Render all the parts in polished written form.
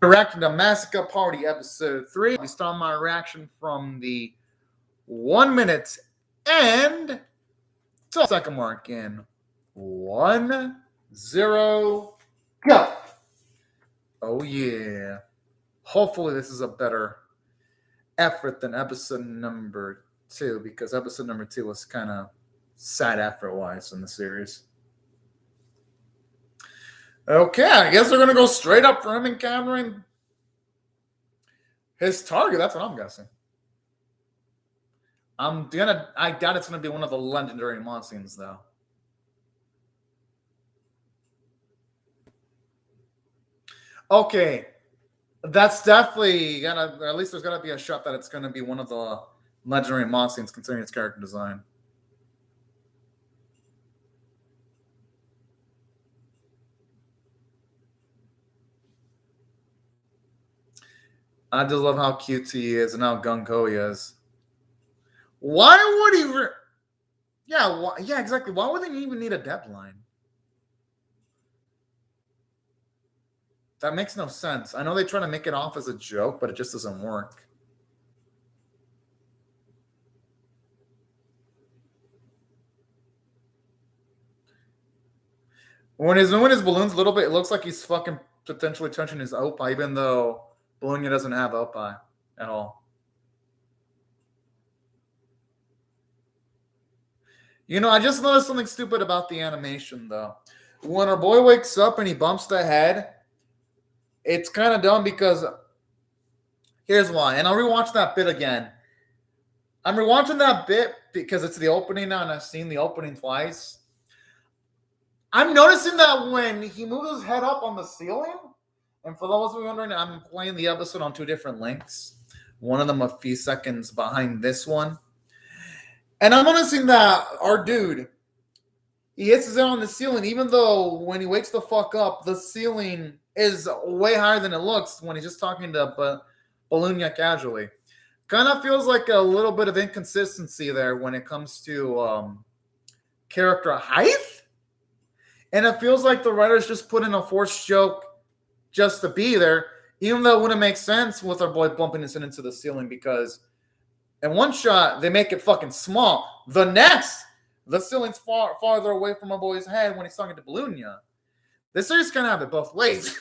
reacting to Mazica Party episode 3. We start my reaction from the 1 minute and 12-second mark in 1, 0, go. Oh yeah. Hopefully this is a better effort than episode number 2, because episode number 2 was kind of sad effort-wise in the series. Okay, I guess we're gonna go straight up for him encountering his target. That's what I'm guessing. I doubt it's gonna be one of the legendary monsters though. Okay, that's definitely gonna, or at least there's gonna be a shot that it's gonna be one of the legendary monsters considering its character design. I just love how cute he is and how gung-ho he is. Why would he? Yeah, exactly. Why would they even need a deadline? That makes no sense. I know they try to make it off as a joke, but it just doesn't work. When his balloon's a little bit, it looks like he's fucking potentially touching his oppa, even though Bologna doesn't have oppa at all. You know, I just noticed something stupid about the animation, though. When our boy wakes up and he bumps the head, it's kind of dumb because here's why. And I'll rewatch that bit again. I'm rewatching that bit because it's the opening now, and I've seen the opening twice. I'm noticing that when he moves his head up on the ceiling, and for those of you wondering, I'm playing the episode on 2 different links. One of them a few seconds behind this one. And I'm noticing that our dude, he hits his head on the ceiling, even though when he wakes the fuck up, the ceiling is way higher than it looks when he's just talking to Bologna casually. Kind of feels like a little bit of inconsistency there when it comes to character height. And it feels like the writers just put in a forced joke just to be there, even though it wouldn't make sense with our boy bumping his head into the ceiling, because in one shot, they make it fucking small. The next, the ceiling's farther away from our boy's head when he's talking to Bologna. This series kind of have it both ways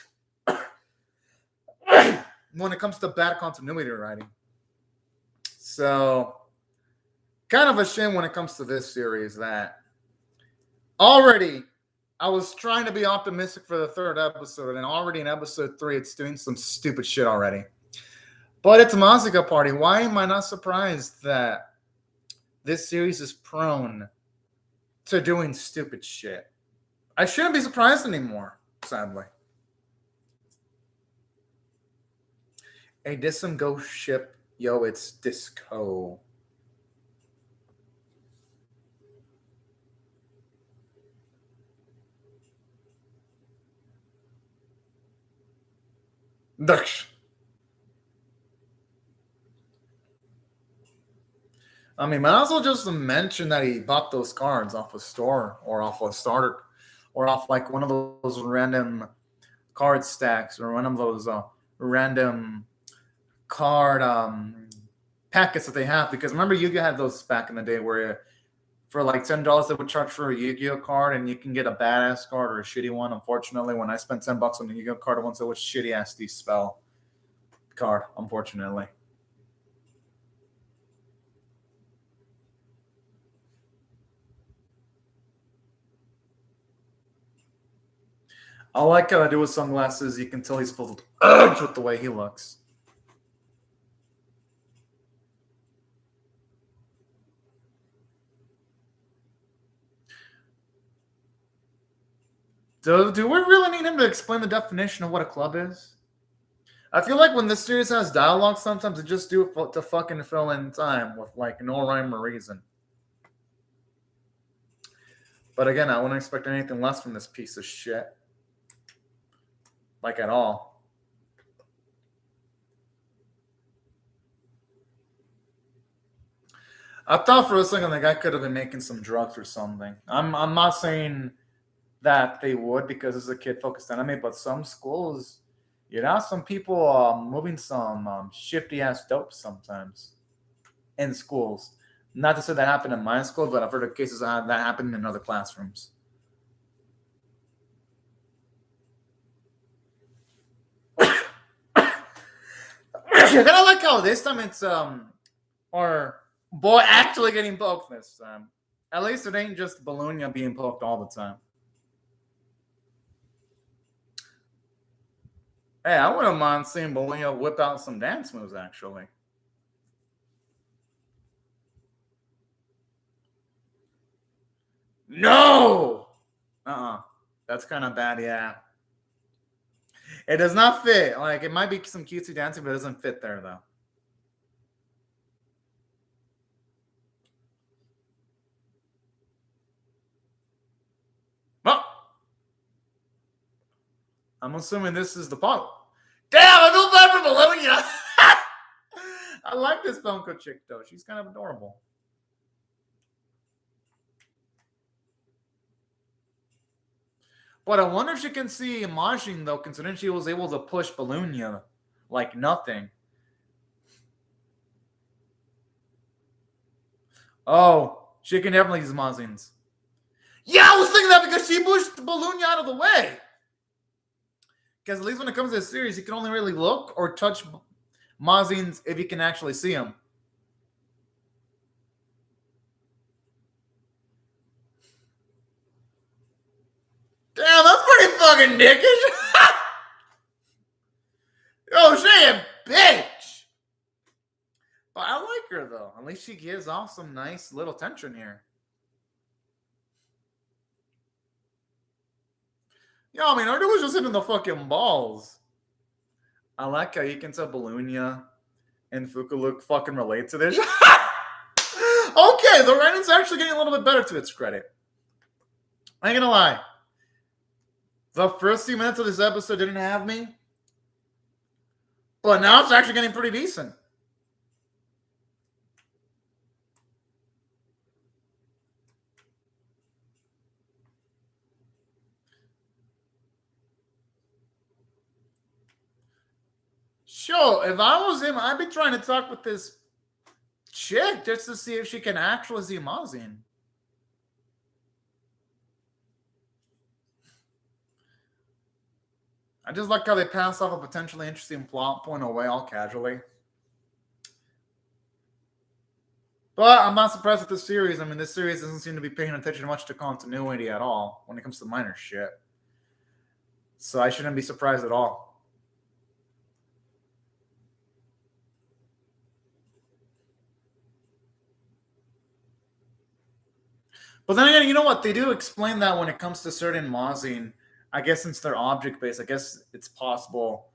when it comes to bad continuity writing. So, kind of a shame when it comes to this series that already I was trying to be optimistic for the 3rd episode, and already in episode 3, it's doing some stupid shit already. But it's Mazica Party. Why am I not surprised that this series is prone to doing stupid shit? I shouldn't be surprised anymore, sadly. A Dism Ghost ship. Yo, it's Disco. I mean, might as well just mention that he bought those cards off a store or off a starter or off like one of those random card stacks or one of those random card packets that they have. Because remember, Yu-Gi-Oh had those back in the day where for like $10 they would charge for a Yu-Gi-Oh card, and you can get a badass card or a shitty one. Unfortunately, when I spent $10 on the Yu-Gi-Oh card, once it was shitty ass spell card, unfortunately. I like how I do with sunglasses. You can tell he's filled with urge with the way he looks. Do we really need him to explain the definition of what a club is? I feel like when this series has dialogue, sometimes they just do it to fucking fill in time with like no rhyme or reason. But again, I wouldn't expect anything less from this piece of shit. Like at all. I thought for a second the guy could have been making some drugs or something. I'm not saying that they would because it's a kid-focused anime, but some schools You know, some people moving some shifty ass dope sometimes in schools. Not to say that happened in my school, but I've heard of cases that happened in other classrooms. I kind of like how this time it's our boy actually getting poked this time. At least it ain't just Bologna being poked all the time. Hey, I wouldn't mind seeing Bologna whip out some dance moves, actually. No! That's kind of bad, yeah. It does not fit. Like, it might be some cutesy dancing, but it doesn't fit there, though. Well, I'm assuming this is the part. Damn, I feel bad for Bologna. I like this Bunko chick, though. She's kind of adorable. But I wonder if she can see Majin, though, considering she was able to push Bologna like nothing. Oh, she can definitely use Mazin's. Yeah, I was thinking that because she pushed Bologna out of the way. Because at least when it comes to this series, you can only really look or touch Mazin's if you can actually see him. Damn, that's pretty fucking dickish. Oh, she a bitch. But I like her, though. At least she gives off some nice little tension here. Yeah, I mean, Arda was just hitting the fucking balls. I like how you can tell Bologna and Fuku fucking relate to this. Okay, the writing's actually getting a little bit better to its credit. I ain't gonna lie. The first few minutes of this episode didn't have me. But now it's actually getting pretty decent. Sure, if I was him, I'd be trying to talk with this chick just to see if she can actually see Mazin. I just like how they pass off a potentially interesting plot point away all casually. But I'm not surprised with this series. I mean, this series doesn't seem to be paying attention much to continuity at all when it comes to minor shit. So I shouldn't be surprised at all. But then again, you know what? They do explain that when it comes to certain Mazin, I guess since they're object-based, I guess it's possible.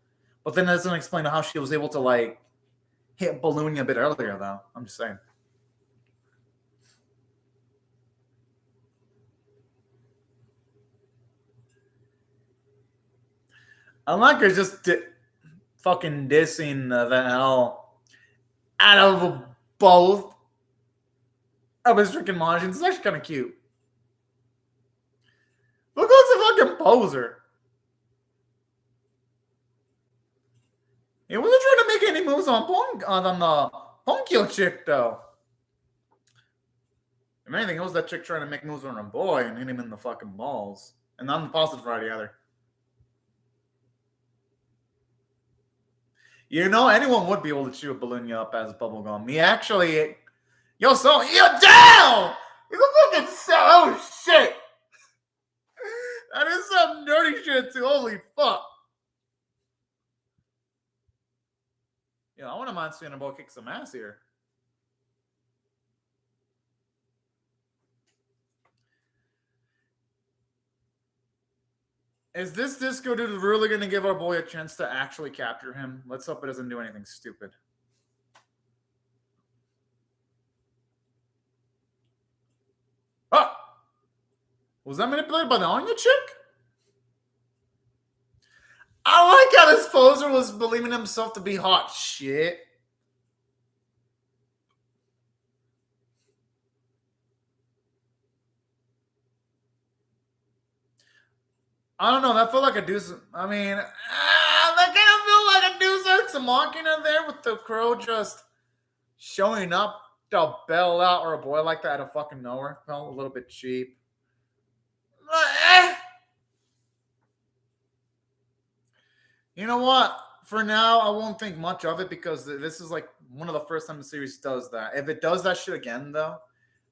But then it doesn't explain how she was able to, like, hit Bologna a bit earlier, though. I'm just saying. I like her just fucking dissing the hell out of both of his freaking Majins. It's actually kind of cute. Look who's a fucking poser. He wasn't trying to make any moves on the Ponkyo chick, though. If anything, it was that chick trying to make moves on a boy and hit him in the fucking balls. And not on the positive variety either. You know, anyone would be able to chew a Bologna up as bubblegum. He actually... Yo, so... You're down! He's a fucking... Oh, shit! That is some dirty shit, too. Holy fuck. Yeah, I wouldn't mind seeing a boy kick some ass here. Is this disco dude really going to give our boy a chance to actually capture him? Let's hope it doesn't do anything stupid. Oh! Was that manipulated by the Anya chick? I like how this poser was believing himself to be hot shit. I don't know. That felt like a Deus. I mean, that kind of felt like a Deus Ex Machina there with the crow just showing up to bail out or a boy like that out of fucking nowhere. Felt a little bit cheap. You know what? For now, I won't think much of it because this is like one of the first time the series does that. If it does that shit again, though,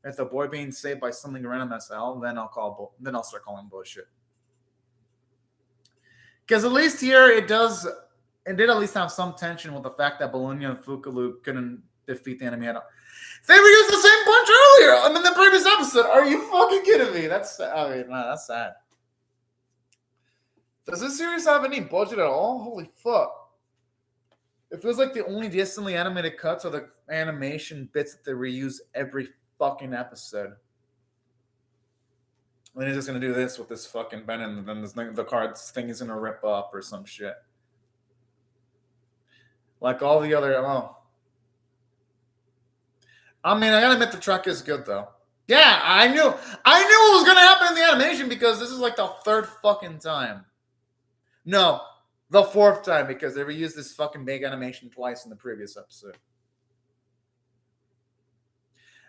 if the boy being saved by something random SL, then I'll start calling bullshit. Because at least here it did at least have some tension with the fact that Bologna and Fukalu couldn't defeat the enemy at all. They reused the same punch earlier in the previous episode. Are you fucking kidding me? That's sad. Does this series have any budget at all? Holy fuck. It feels like the only distantly animated cuts are the animation bits that they reuse every fucking episode. And then he's just gonna do this with this fucking pen, and then the cards thing is gonna rip up or some shit. Like all the other. I mean, I gotta admit the truck is good though. Yeah, I knew what was gonna happen in the animation because this is like the third fucking time. No, the fourth time because they reused this fucking big animation twice in the previous episode.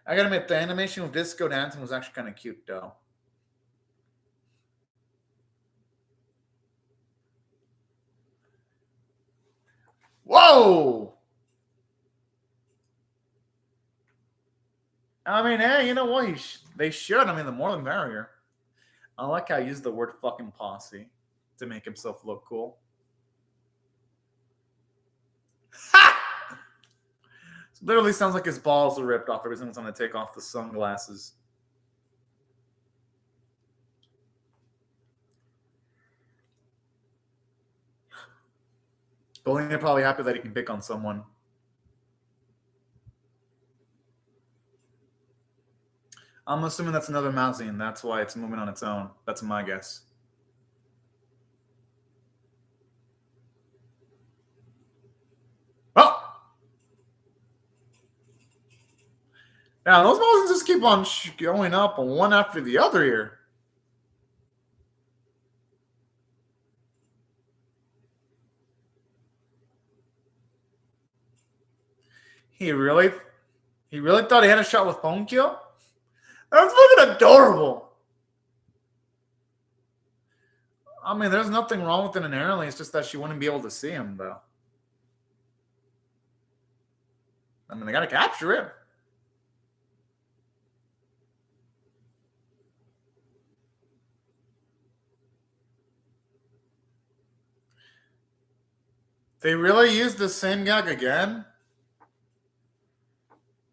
I gotta admit, the animation with Disco dancing was actually kind of cute though. Whoa! I mean, hey, you know what? They should. I mean, the more the merrier. I like how I used the word fucking posse to make himself look cool. Ha! It literally sounds like his balls are ripped off every single time they take off the sunglasses. Bullying are probably happy that he can pick on someone. I'm assuming that's another Mazica, and that's why it's moving on its own. That's my guess. Oh! Now, those Mazicas just keep on going up one after the other here. He really thought he had a shot with Ponkyo? That's fucking adorable. I mean, there's nothing wrong with it inherently. It's just that she wouldn't be able to see him, though. I mean, they got to capture it. They really used the same gag again?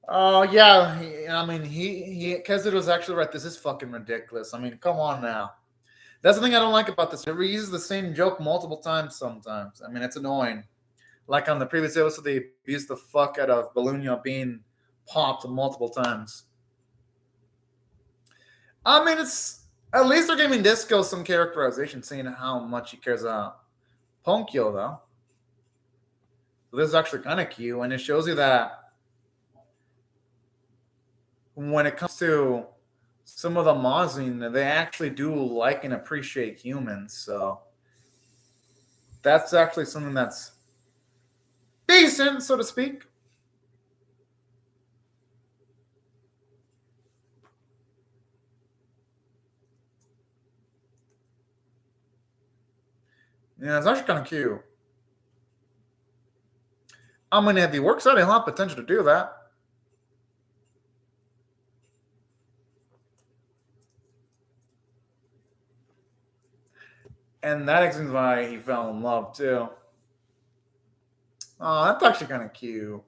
Oh, yeah. I mean, because it was actually right. This is fucking ridiculous. I mean, come on now. That's the thing I don't like about this. It reuses the same joke multiple times sometimes. I mean, it's annoying. Like on the previous episode, they abused the fuck out of Bologna being popped multiple times. I mean, it's at least they're giving Disco some characterization, seeing how much he cares about Ponkyo, though. So this is actually kind of cute, and it shows you that when it comes to some of the Mazin, they actually do like and appreciate humans. So that's actually something that's decent, so to speak. Yeah, it's actually kind of cute. I mean, if he works out, he'll have potential to do that. And that explains why he fell in love, too. Oh, that's actually kind of cute.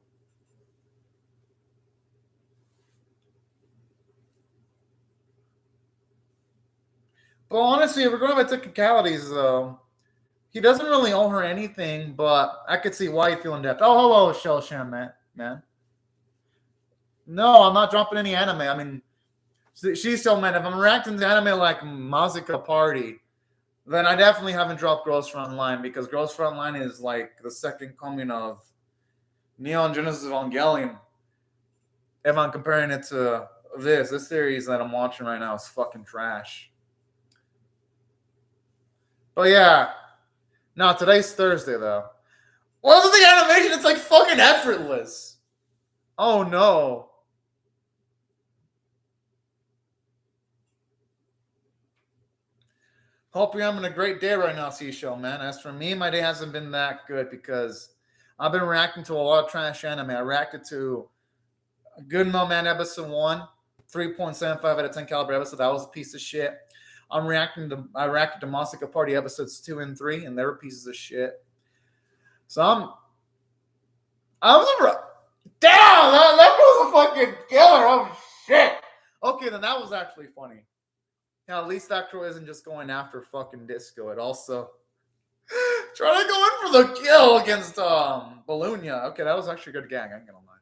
But honestly, if we're going by technicalities, though, he doesn't really owe her anything, but I could see why you feel in depth. Oh, hello, Shell Sham, man. No, I'm not dropping any anime. I mean, she's still man. If I'm reacting to anime like Mazica Party, then I definitely haven't dropped Girls Frontline because Girls Frontline is like the second coming of Neon Genesis Evangelion. If I'm comparing it to this series that I'm watching right now is fucking trash. But yeah. No, today's Thursday though. Wasn't the animation? It's like fucking effortless. Oh no. Hope you're having a great day right now, Seashell, man. As for me, my day hasn't been that good because I've been reacting to a lot of trash anime. I reacted to Good No Man episode 1, 3.75 out of 10 caliber episode. That was a piece of shit. I reacted to Mazica Party episodes 2 and 3, and they were pieces of shit. So damn, that was a fucking killer. Oh shit. Okay, then that was actually funny. Yeah, at least that crew isn't just going after fucking Disco. It also trying to go in for the kill against Bologna. Okay, that was actually a good gag. I'm gonna lie.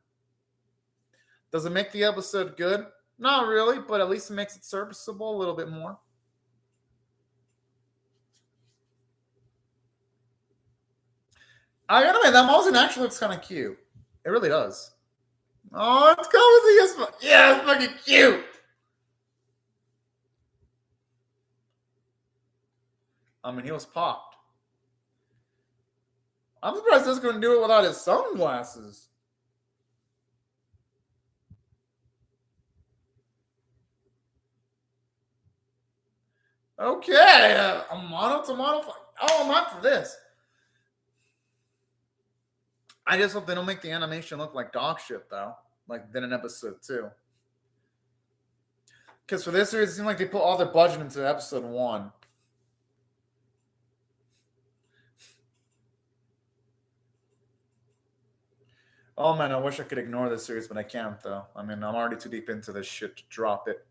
Does it make the episode good? Not really, but at least it makes it serviceable a little bit more. I gotta admit, that Mosin actually looks kind of cute. It really does. Oh, it's cozy as fuck. Yeah, it's fucking cute. I mean, he was popped. I'm surprised he's going to do it without his sunglasses. Okay, a mono to mono. Oh, I'm not for this. I just hope they don't make the animation look like dog shit, though. Like then in episode 2. Because for this series, it seems like they put all their budget into episode 1. Oh man, I wish I could ignore this series, but I can't though. I mean, I'm already too deep into this shit to drop it.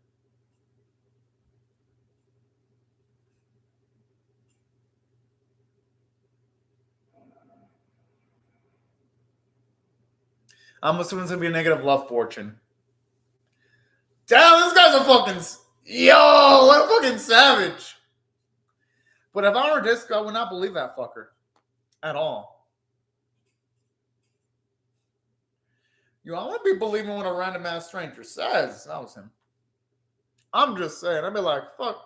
I'm assuming it's gonna be a negative love fortune. Damn, this guy's a fucking what a fucking savage. But if I were Disco, I would not believe that fucker at all. I want to be believing what a random ass stranger says. That was him. I'm just saying. I'd be like, fuck.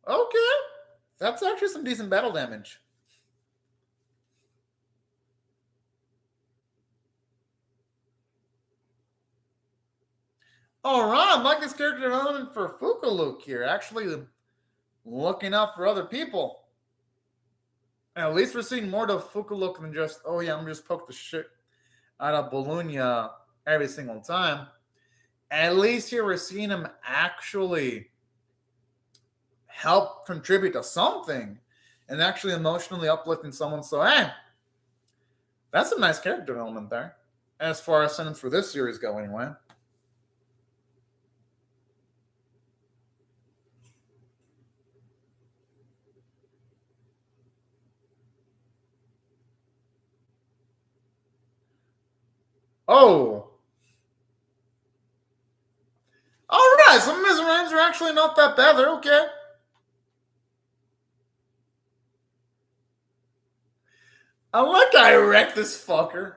Okay. That's actually some decent battle damage. All right, I like this character development for Fukulook here. Actually looking out for other people. And at least we're seeing more to Fukulook than just, oh yeah, I'm just poke the shit out of Bologna every single time. At least here we're seeing him actually help contribute to something and actually emotionally uplifting someone. So, hey, that's a nice character development there. As far as sentence for this series go, anyway. Oh. All right, some of his rhymes are actually not that bad. They're okay. I like how I wrecked this fucker.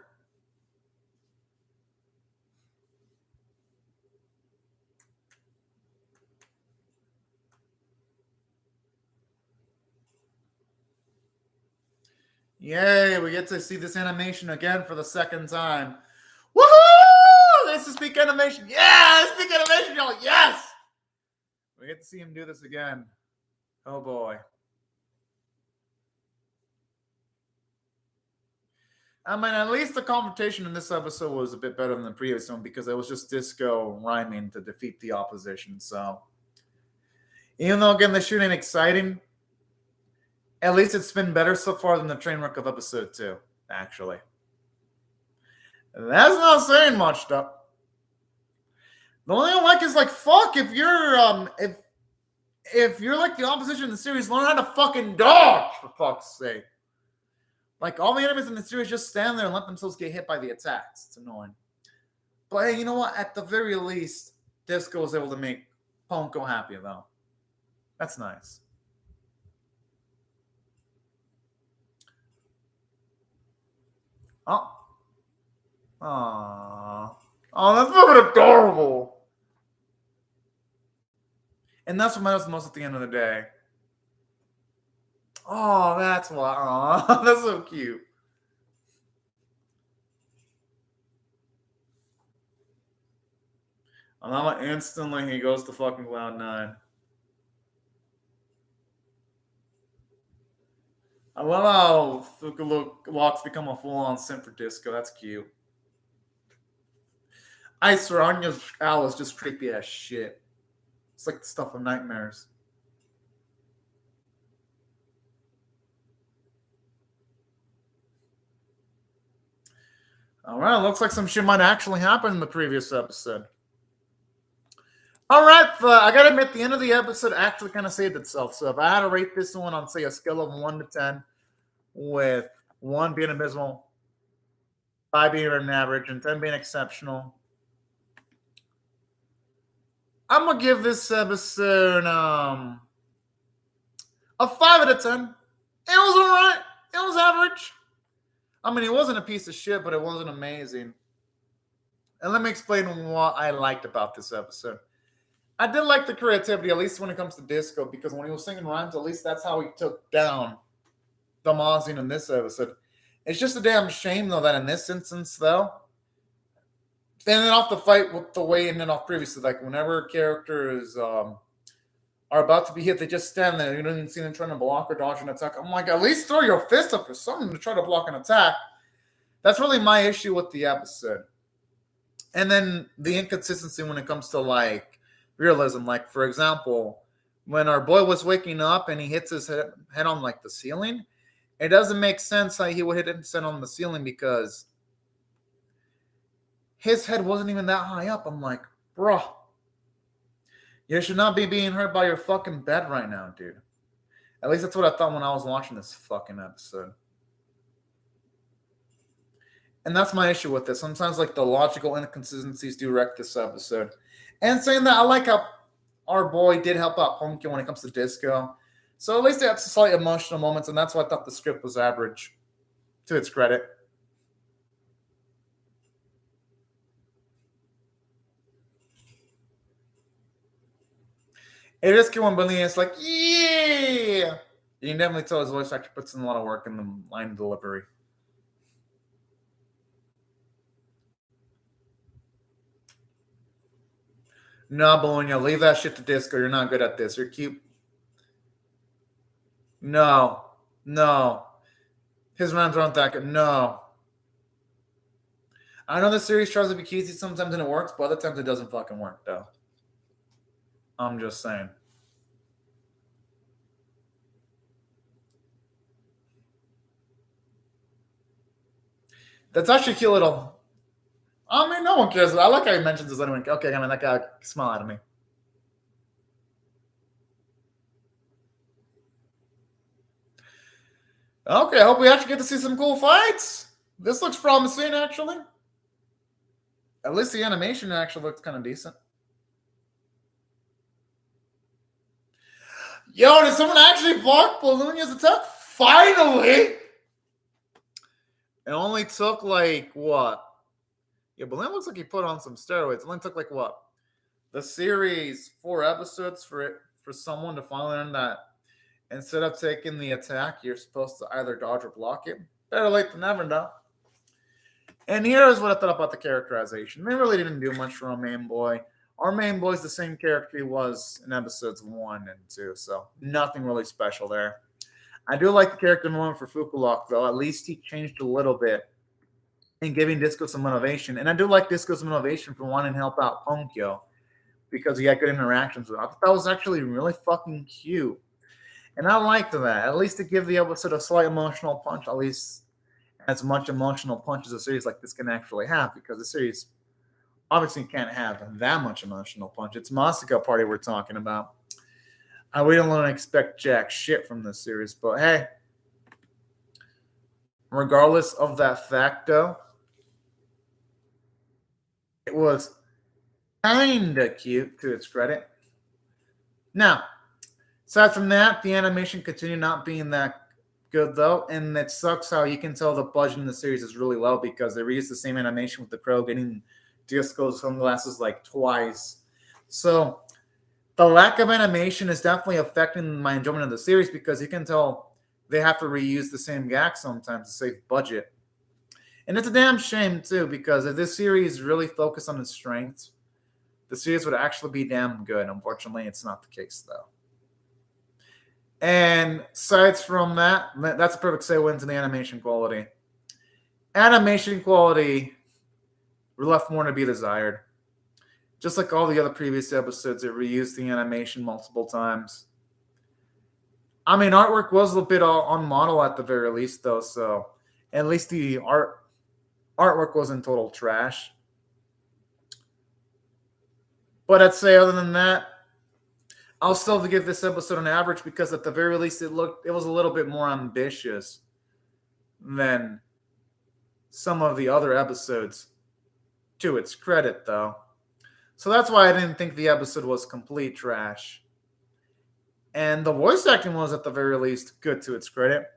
Yay, we get to see this animation again for the second time. Woohoo! This is peak animation. Yeah, this is peak animation, y'all. Yes! We get to see him do this again. Oh boy. I mean, at least the confrontation in this episode was a bit better than the previous one because it was just Disco rhyming to defeat the opposition. So, even though again the shooting ain't exciting, at least it's been better so far than the train wreck of episode 2. Actually, that's not saying much, though. The only thing I like is like, fuck, if you're like the opposition in the series, learn how to fucking dodge, for fuck's sake. Like, all the enemies in the series just stand there and let themselves get hit by the attacks. It's annoying. But hey, you know what? At the very least, Disco was able to make Ponko happy, though. That's nice. Oh. Aww. Oh, that's fucking adorable. And that's what matters most at the end of the day. Oh, that's why. Aw, that's so cute. And then instantly he goes to fucking Cloud9. I love how Fukulock's become a full-on simp for Disco. That's cute. I swear, Anya's owl is just creepy as shit. It's like the stuff of nightmares. All right, looks like some shit might actually happen in the previous episode. All right, I gotta admit, the end of the episode actually kind of saved itself. So if I had to rate this one on, say, a scale of 1 to 10, with 1 being abysmal, 5 being an average, and 10 being exceptional, I'm gonna give this episode a 5 out of 10. It was alright. It was average. I mean, it wasn't a piece of shit, but it wasn't amazing. And let me explain what I liked about this episode. I did like the creativity, at least when it comes to Disco, because when he was singing rhymes, at least that's how he took down the Mazica in this episode. It's just a damn shame, though, that in this instance, though, standing off the fight with the way ended off previously, like whenever characters are about to be hit, they just stand there. You don't even see them trying to block or dodge an attack. I'm like, at least throw your fist up or something to try to block an attack. That's really my issue with the episode. And then the inconsistency when it comes to, like, realism. Like, for example, when our boy was waking up and he hits his head on, like, the ceiling, it doesn't make sense how he would hit his head on the ceiling because his head wasn't even that high up. I'm like, bro, you should not be being hurt by your fucking bed right now, dude. At least that's what I thought when I was watching this fucking episode. And that's my issue with this. Sometimes, like, the logical inconsistencies do wreck this episode. And saying that, I like how our boy did help out Pumpkin when it comes to Disco. So at least it had some slight emotional moments, and that's why I thought the script was average, to its credit. It is cute when Billy is like, yeah! You can definitely tell his voice actor puts in a lot of work in the line delivery. No, Bologna, leave that shit to Disco. You're not good at this. You're cute. No. His rhymes aren't that good. No. I know the series tries to be cheesy sometimes and it works, but other times it doesn't fucking work, though. I'm just saying. That's actually a cute little. I mean, no one cares. I like how he mentions this anyway. Okay, I mean, that guy smile at me. Okay, I hope we actually get to see some cool fights. This looks promising, actually. At least the animation actually looks kind of decent. Yo, did someone actually block Bologna's attack? Finally! It only took, like, what? Yeah, Bologna looks like he put on some steroids. It only took, like, what? The series 4 episodes for someone to finally learn that instead of taking the attack, you're supposed to either dodge or block it. Better late than never, though. And here's what I thought about the characterization. They really didn't do much for our main boy. Our main boy's the same character he was in episodes 1 and 2, so nothing really special there. I do like the character moment for Fukulock, though. At least he changed a little bit in giving Disco some motivation. And I do like Disco's motivation for wanting to help out Punkyo because he had good interactions with him. I thought that was actually really fucking cute. And I liked that. At least to give the episode a slight emotional punch, at least as much emotional punch as a series like this can actually have, because the series obviously can't have that much emotional punch. It's Mazica Party we're talking about. We don't expect jack shit from this series, but hey, regardless of that fact, though, it was kinda cute to its credit. Now, aside from that, the animation continued not being that good, though, and it sucks how you can tell the budget in the series is really low because they reused the same animation with the crow getting Disco's sunglasses like twice. So the lack of animation is definitely affecting my enjoyment of the series because you can tell they have to reuse the same gags sometimes to save budget. And it's a damn shame, too, because if this series really focused on its strengths, the series would actually be damn good. Unfortunately, it's not the case, though. And aside from that, that's a perfect segue into the animation quality. Animation quality left more to be desired. Just like all the other previous episodes, it reused the animation multiple times. I mean, artwork was a bit on model at the very least, though, so at least the artwork wasn't total trash. But I'd say other than that, I'll still give this episode an average because at the very least it was a little bit more ambitious than some of the other episodes, to its credit, though. So that's why I didn't think the episode was complete trash. And the voice acting was, at the very least, good to its credit.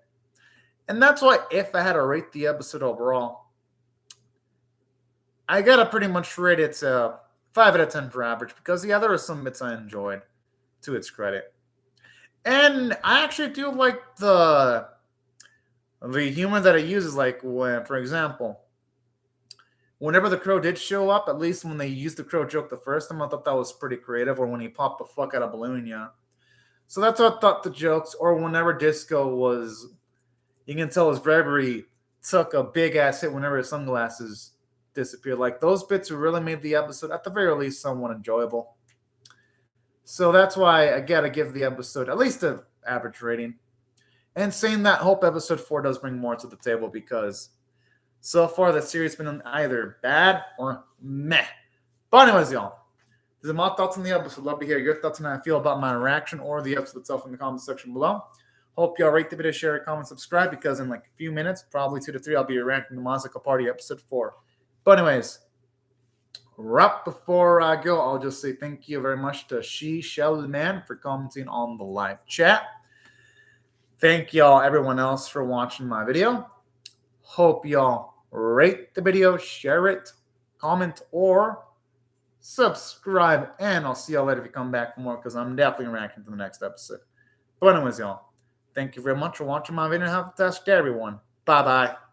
And that's why if I had to rate the episode overall, I gotta pretty much rate it 5 out of 10 for average because, yeah, there were some bits I enjoyed, to its credit. And I actually do like the humor that it uses, like when, for example, whenever the crow did show up, at least when they used the crow joke the first time, I thought that was pretty creative, or when he popped the fuck out of balloon, yeah. So that's what I thought the jokes, or whenever Disco was, you can tell his bravery took a big ass hit whenever his sunglasses disappeared. Like, those bits really made the episode, at the very least, somewhat enjoyable. So that's why I gotta give the episode at least an average rating. And saying that, hope episode 4 does bring more to the table because so far the series has been either bad or meh. But anyways, y'all, these are my thoughts on the episode. Love to hear your thoughts on how I feel about my reaction or the episode itself in the comment section below. Hope y'all rate the video, share, comment, subscribe, because in like a few minutes, probably 2 to 3, I'll be reacting to Mazica Party episode 4. But anyways, right before I go, I'll just say thank you very much to Shelly Man for commenting on the live chat. Thank y'all, everyone else, for watching my video. Hope y'all rate the video, share it, comment, or subscribe. And I'll see y'all later if you come back for more, because I'm definitely reacting to the next episode. But anyways, y'all, thank you very much for watching my video. Have a fantastic day, everyone. Bye-bye.